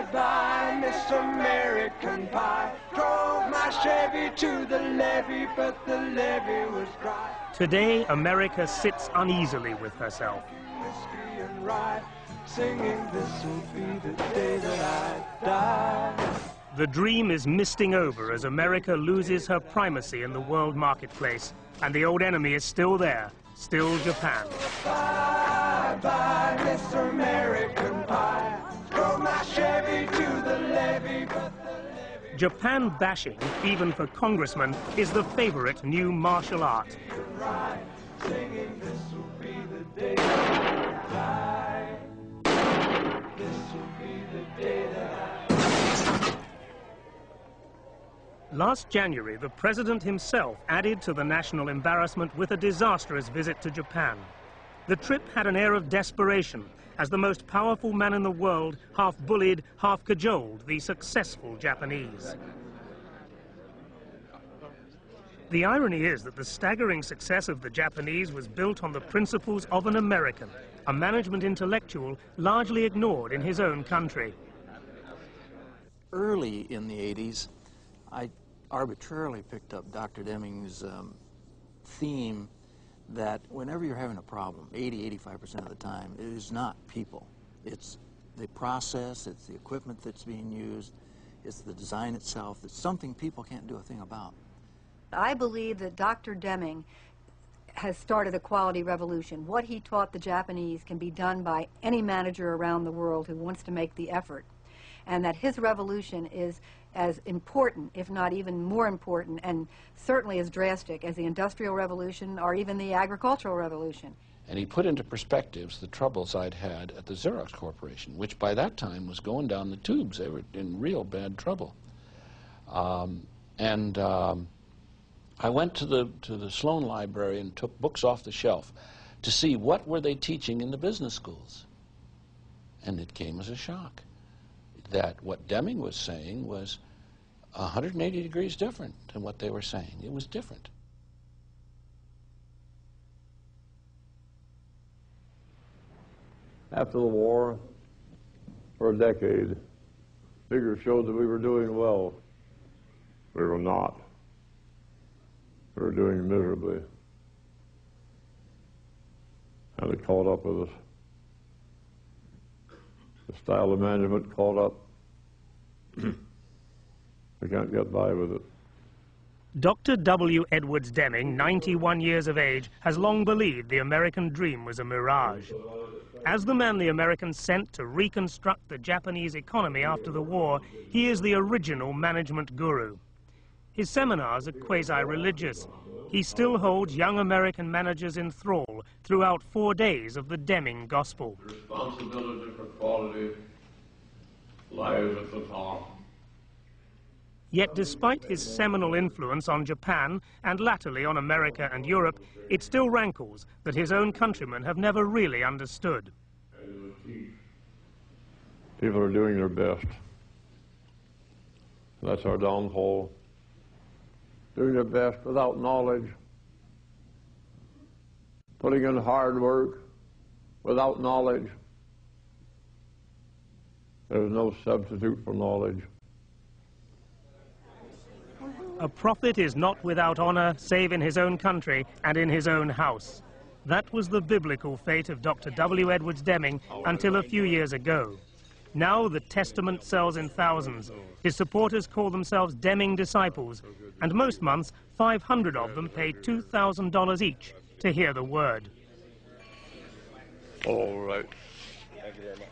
Bye-bye, Miss American Pie. Drove my Chevy to the levee, but the levee was dry. Today, America sits uneasily with herself. Whiskey and rye, singing, this'll be the day that I die. The dream is misting over as America loses her primacy in the world marketplace, and the old enemy is still there, still Japan. Bye-bye, Miss American Pie. Drove my Chevy to the levee, but the levee... Japan bashing, even for congressmen, is the favorite new martial art. Singing, this'll be the day that I die. This'll be the day that I... Last January, the president himself added to the national embarrassment with a disastrous visit to Japan. The trip had an air of desperation, as the most powerful man in the world half bullied, half cajoled the successful Japanese. The irony is that the staggering success of the Japanese was built on the principles of an American, a management intellectual largely ignored in his own country. Early in the 80s, I arbitrarily picked up Dr. Deming's theme that whenever you're having a problem, 80–85% of the time, it is not people. It's the process, it's the equipment that's being used, it's the design itself. It's something people can't do a thing about. I believe that Dr. Deming has started a quality revolution. What he taught the Japanese can be done by any manager around the world who wants to make the effort. And that his revolution is as important, if not even more important, and certainly as drastic as the Industrial Revolution or even the Agricultural Revolution. And he put into perspectives the troubles I'd had at the Xerox Corporation, which by that time was going down the tubes. They were in real bad trouble. I went to the Sloan Library and took books off the shelf to see what were they teaching in the business schools. And it came as a shock that what Deming was saying was 180 degrees different than what they were saying. It was different. After the war, for a decade, figures showed that we were doing well. We were not. We were doing miserably. And it caught up with us. The style of management caught up. We can't get by with it. Dr. W. Edwards Deming, 91 years of age, has long believed the American dream was a mirage. As the man the Americans sent to reconstruct the Japanese economy after the war, he is the original management guru. His seminars are quasi-religious. He still holds young American managers in thrall throughout 4 days of the Deming gospel. The responsibility for quality lies at the top. Yet despite his seminal influence on Japan and latterly on America and Europe, it still rankles that his own countrymen have never really understood. People are doing their best. That's our downfall. Doing their best without knowledge. Putting in hard work without knowledge. There's no substitute for knowledge. A prophet is not without honor save in his own country and in his own house. That was the biblical fate of Dr. W. Edwards Deming until a few years ago. Now the Testament sells in thousands. His supporters call themselves Deming disciples, and most months 500 of them pay $2,000 each to hear the word. All right. Thank you very much.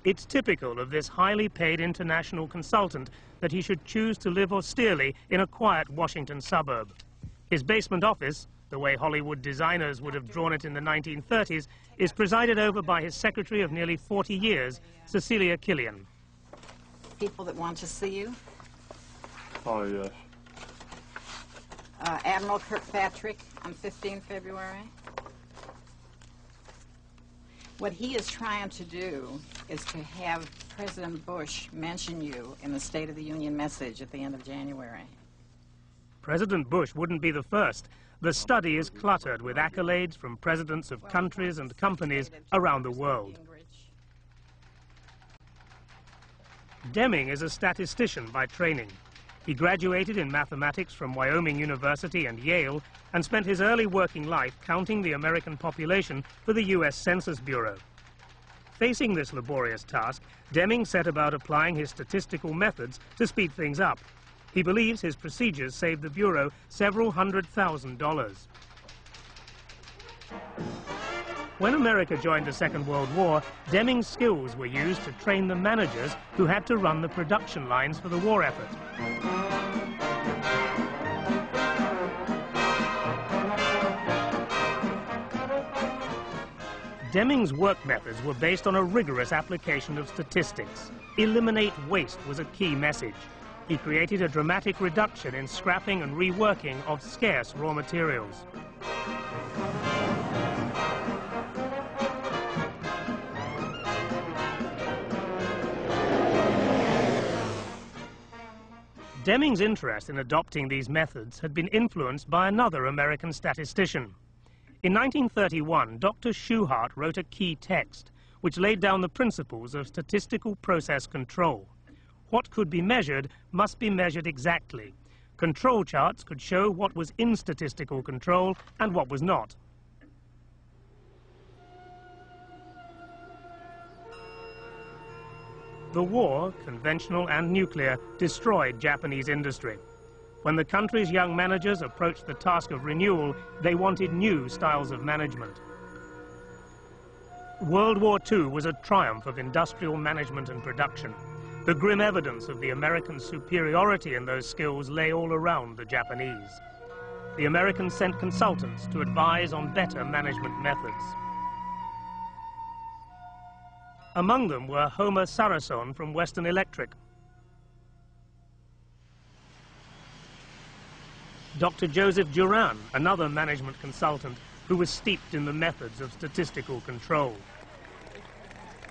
It's typical of this highly paid international consultant that he should choose to live austerely in a quiet Washington suburb. His basement office, the way Hollywood designers would have drawn it in the 1930s, is presided over by his secretary of nearly 40 years, Cecilia Killian. People that want to see you. Oh, yes. Admiral Kirkpatrick on 15 February. What he is trying to do is to have President Bush mention you in the State of the Union message at the end of January. President Bush wouldn't be the first. The study is cluttered with accolades from presidents of countries and companies around the world. Deming is a statistician by training. He graduated in mathematics from Wyoming University and Yale and spent his early working life counting the American population for the U.S. Census Bureau. Facing this laborious task, Deming set about applying his statistical methods to speed things up. He believes his procedures saved the Bureau several $100,000. When America joined the Second World War, Deming's skills were used to train the managers who had to run the production lines for the war effort. Deming's work methods were based on a rigorous application of statistics. Eliminate waste was a key message. He created a dramatic reduction in scrapping and reworking of scarce raw materials. Deming's interest in adopting these methods had been influenced by another American statistician. In 1931, Dr. Schuhart wrote a key text which laid down the principles of statistical process control. What could be measured must be measured exactly. Control charts could show what was in statistical control and what was not. The war, conventional and nuclear, destroyed Japanese industry. When the country's young managers approached the task of renewal, they wanted new styles of management. World War II was a triumph of industrial management and production. The grim evidence of the American superiority in those skills lay all around the Japanese. The Americans sent consultants to advise on better management methods. Among them were Homer Sarason from Western Electric, Dr. Joseph Duran, another management consultant who was steeped in the methods of statistical control.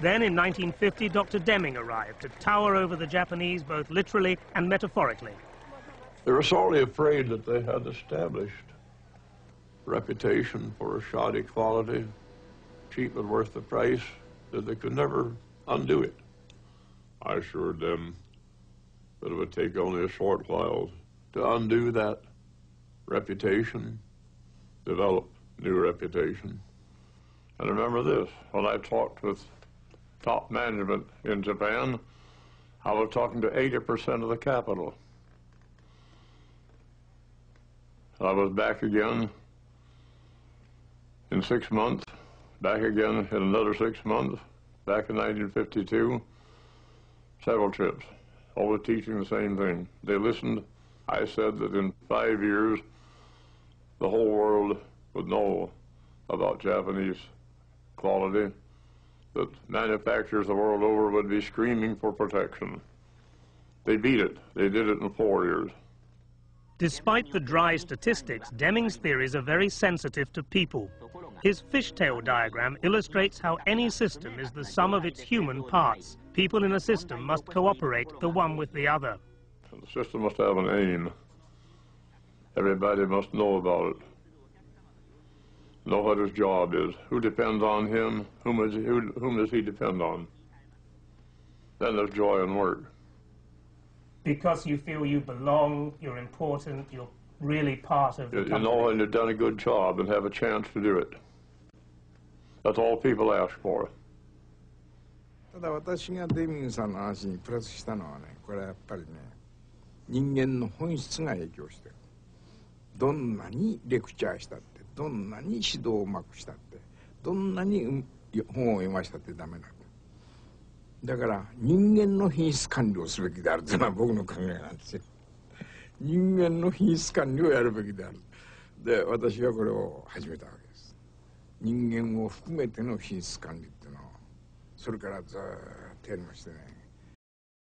Then in 1950, Dr. Deming arrived to tower over the Japanese both literally and metaphorically. They were sorely afraid that they had established reputation for shoddy quality, cheap and worth the price, that they could never undo it. I assured them that it would take only a short while to undo that reputation, develop new reputation. And remember this, when I talked with top management in Japan, I was talking to 80% of the capital. I was back again in 6 months, back again in another 6 months, back in 1952, several trips, always teaching the same thing. They listened. I said that in 5 years, the whole world would know about Japanese quality, that manufacturers the world over would be screaming for protection. They beat it. They did it in 4 years. Despite the dry statistics, Deming's theories are very sensitive to people. His fishtail diagram illustrates how any system is the sum of its human parts. People in a system must cooperate the one with the other. The system must have an aim. Everybody must know about it. Know what his job is, who depends on him, whom does he depend on. Then there's joy in work. Because you feel you belong, you're important, you're really part of the company. You know when you've done a good job and have a chance to do it. That's all people ask for. ただ私がデミングさんの話にプラスしたのはね、これはやっぱりね、人間の本質が影響してる。どんなにレクチャーしたって、どんなに指導をうまくしたって、どんなに本を読ましたってダメなんだ。だから人間の品質管理をすべきであるというのは僕の考えなんですよ。人間の品質管理をやるべきである。で、私はこれを始めたわけです。人間を含めての品質管理っていうのをそれからずっとやりましてね。